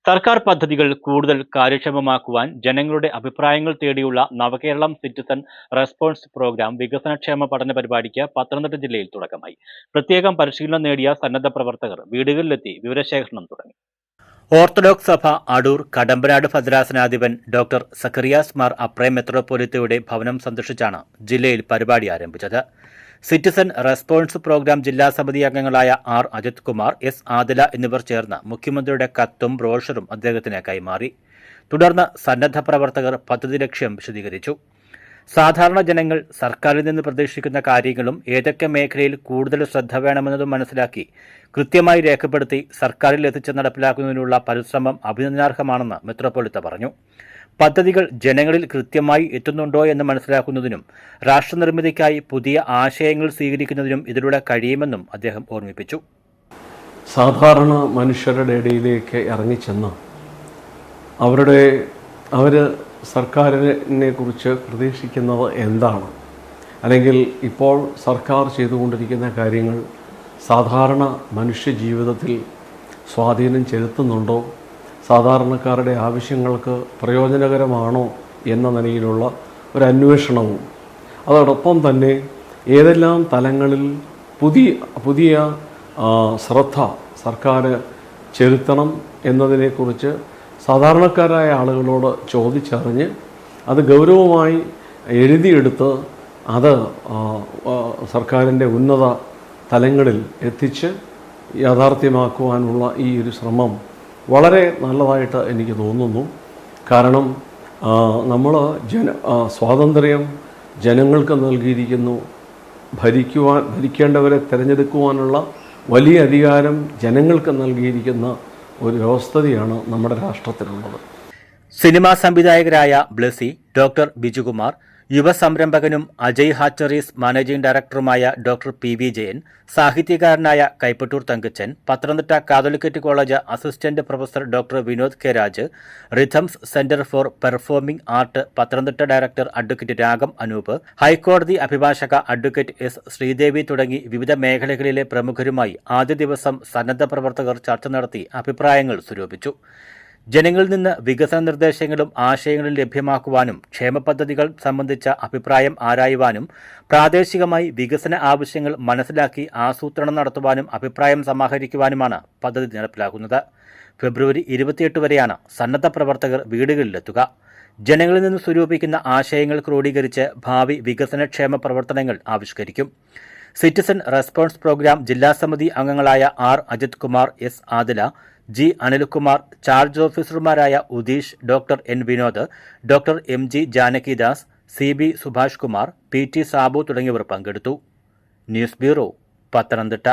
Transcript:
സർക്കാർ പദ്ധതികൾ കൂടുതൽ കാര്യക്ഷമമാക്കുവാൻ ജനങ്ങളുടെ അഭിപ്രായങ്ങൾ തേടിയുള്ള നവകേരളം സിറ്റിസൺ റെസ്പോൺസ് പ്രോഗ്രാം വികസനക്ഷേമ പഠന പരിപാടിക്ക് പത്തനംതിട്ട ജില്ലയിൽ തുടക്കമായി. പ്രത്യേകം പരിശീലനം നേടിയ സന്നദ്ധ പ്രവർത്തകർ വീടുകളിലെത്തി വിവരശേഖരണം തുടങ്ങി. ഓർത്തഡോക്സ് സഭ അടൂർ കടമ്പനാട് ഭദ്രാസനാധിപൻ ഡോക്ടർ സക്കറിയാസ് മാർ അപ്രേ മെത്രോപൊലിത്തയുടെ ഭവനം സന്ദർശിച്ചാണ് ജില്ലയിൽ പരിപാടി ആരംഭിച്ചത്. സിറ്റിസൺ റെസ്പോൺസ് പ്രോഗ്രാം ജില്ലാ സമിതി അംഗങ്ങളായ ആർ അജിത് കുമാർ, എസ് ആദില എന്നിവർ ചേർന്ന് മുഖ്യമന്ത്രിയുടെ കത്തും ബ്രോഷറും അദ്ദേഹത്തിന് കൈമാറി. തുടർന്ന് സന്നദ്ധ പ്രവർത്തകർ പദ്ധതി ലക്ഷ്യം വിശദീകരിച്ചു. സാധാരണ ജനങ്ങൾ സർക്കാരിൽ നിന്ന് പ്രതീക്ഷിക്കുന്ന കാര്യങ്ങളും ഏതൊക്കെ മേഖലയിൽ കൂടുതൽ ശ്രദ്ധ വേണമെന്നതും മനസ്സിലാക്കി കൃത്യമായി രേഖപ്പെടുത്തി സർക്കാരിൽ എത്തിച്ച് നടപ്പിലാക്കുന്നതിനുള്ള പരിശ്രമം അഭിനന്ദനാർഹമാണെന്ന് മെത്രോപൊലിത്ത പറഞ്ഞു. പദ്ധതികൾ ജനങ്ങളിൽ കൃത്യമായി എത്തുന്നുണ്ടോ എന്ന് മനസ്സിലാക്കുന്നതിനും രാഷ്ട്രനിർമ്മിതിക്കായി പുതിയ ആശയങ്ങൾ സ്വീകരിക്കുന്നതിനും ഇതിലൂടെ കഴിയുമെന്നും അദ്ദേഹം ഓർമ്മിപ്പിച്ചു. സാധാരണ മനുഷ്യരുടെ ഇടയിലേക്ക് ഇറങ്ങിച്ചെന്ന് അവർ സർക്കാരിനെ കുറിച്ച് പ്രതീക്ഷിക്കുന്നത് എന്താണ്, അല്ലെങ്കിൽ ഇപ്പോൾ സർക്കാർ ചെയ്തുകൊണ്ടിരിക്കുന്ന കാര്യങ്ങൾ സാധാരണ മനുഷ്യ ജീവിതത്തിൽ സ്വാധീനം ചെലുത്തുന്നുണ്ടോ, സാധാരണക്കാരുടെ ആവശ്യങ്ങൾക്ക് പ്രയോജനകരമാണോ എന്ന നിലയിലുള്ള ഒരു അന്വേഷണവും, അതോടൊപ്പം തന്നെ ഏതെല്ലാം തലങ്ങളിൽ പുതിയ ശ്രദ്ധ സർക്കാർ ചെലുത്തണം എന്നതിനെക്കുറിച്ച് സാധാരണക്കാരായ ആളുകളോട് ചോദിച്ചറിഞ്ഞ് അത് ഗൗരവമായി എഴുതിയെടുത്ത് അത് സർക്കാരിൻ്റെ ഉന്നത തലങ്ങളിൽ എത്തിച്ച് യാഥാർത്ഥ്യമാക്കുവാനുള്ള ഈ ഒരു ശ്രമം വളരെ നല്ലതായിട്ട് എനിക്ക് തോന്നുന്നു. കാരണം സ്വാതന്ത്ര്യം ജനങ്ങൾക്ക് നൽകിയിരിക്കുന്നു. ഭരിക്കേണ്ടവരെ തിരഞ്ഞെടുക്കുവാനുള്ള വലിയ അധികാരം ജനങ്ങൾക്ക് നൽകിയിരിക്കുന്ന ഒരു വ്യവസ്ഥയാണ് നമ്മുടെ രാഷ്ട്രത്തിലുള്ളത്. സിനിമാ സംവിധായകരായ ബ്ലസി, ഡോക്ടർ ബിജുകുമാർ, യുവസംരംഭകനും അജയ് ഹാച്ചറീസ് മാനേജിംഗ് ഡയറക്ടറുമായ ഡോക്ടർ പി വി ജയൻ, സാഹിത്യകാരനായ Kaipattoor Thankachan, Pathanamthitta Catholicate College assistant professor doctor Vinod K Raj, Rhythms Centre for Performing Art Pathanamthitta director advocate Ragam Anoop, ഹൈക്കോടതി അഭിഭാഷക അഡ്വക്കേറ്റ് എസ് ശ്രീദേവി തുടങ്ങി വിവിധ മേഖലകളിലെ പ്രമുഖരുമായി ആദ്യ ദിവസം സന്നദ്ധ പ്രവർത്തകർ ചർച്ച നടത്തി അഭിപ്രായങ്ങൾ സ്വരൂപിച്ചു. ജനങ്ങളിൽ നിന്ന് വികസന നിർദ്ദേശങ്ങളും ആശയങ്ങളും ലഭ്യമാക്കുവാനും ക്ഷേമ പദ്ധതികൾ സംബന്ധിച്ച അഭിപ്രായം ആരായുവാനും പ്രാദേശികമായി വികസന ആവശ്യങ്ങൾ മനസ്സിലാക്കി ആസൂത്രണം നടത്തുവാനും അഭിപ്രായം സമാഹരിക്കുവാനുമാണ് പദ്ധതി നടപ്പിലാക്കുന്നത്. ഫെബ്രുവരി 28 വരെയാണ് സന്നദ്ധ പ്രവർത്തകർ വീടുകളിലെത്തുക. ജനങ്ങളിൽ നിന്ന് സ്വരൂപിക്കുന്ന ആശയങ്ങൾ ക്രോഡീകരിച്ച് ഭാവി വികസനക്ഷേമ പ്രവർത്തനങ്ങൾ ആവിഷ്കരിക്കും. സിറ്റിസൺ റെസ്പോൺസ് പ്രോഗ്രാം ജില്ലാ സമിതി അംഗങ്ങളായ R Ajith Kumar, S Adila, G Anilkumar, charge ഓഫീസർമാരായ Udeesh, doctor N Vinod, doctor M G Janakidas, C B Subhash Kumar, P T Sabu തുടങ്ങിയവർ പങ്കെടുത്തു. News bureau, Pathanamthitta.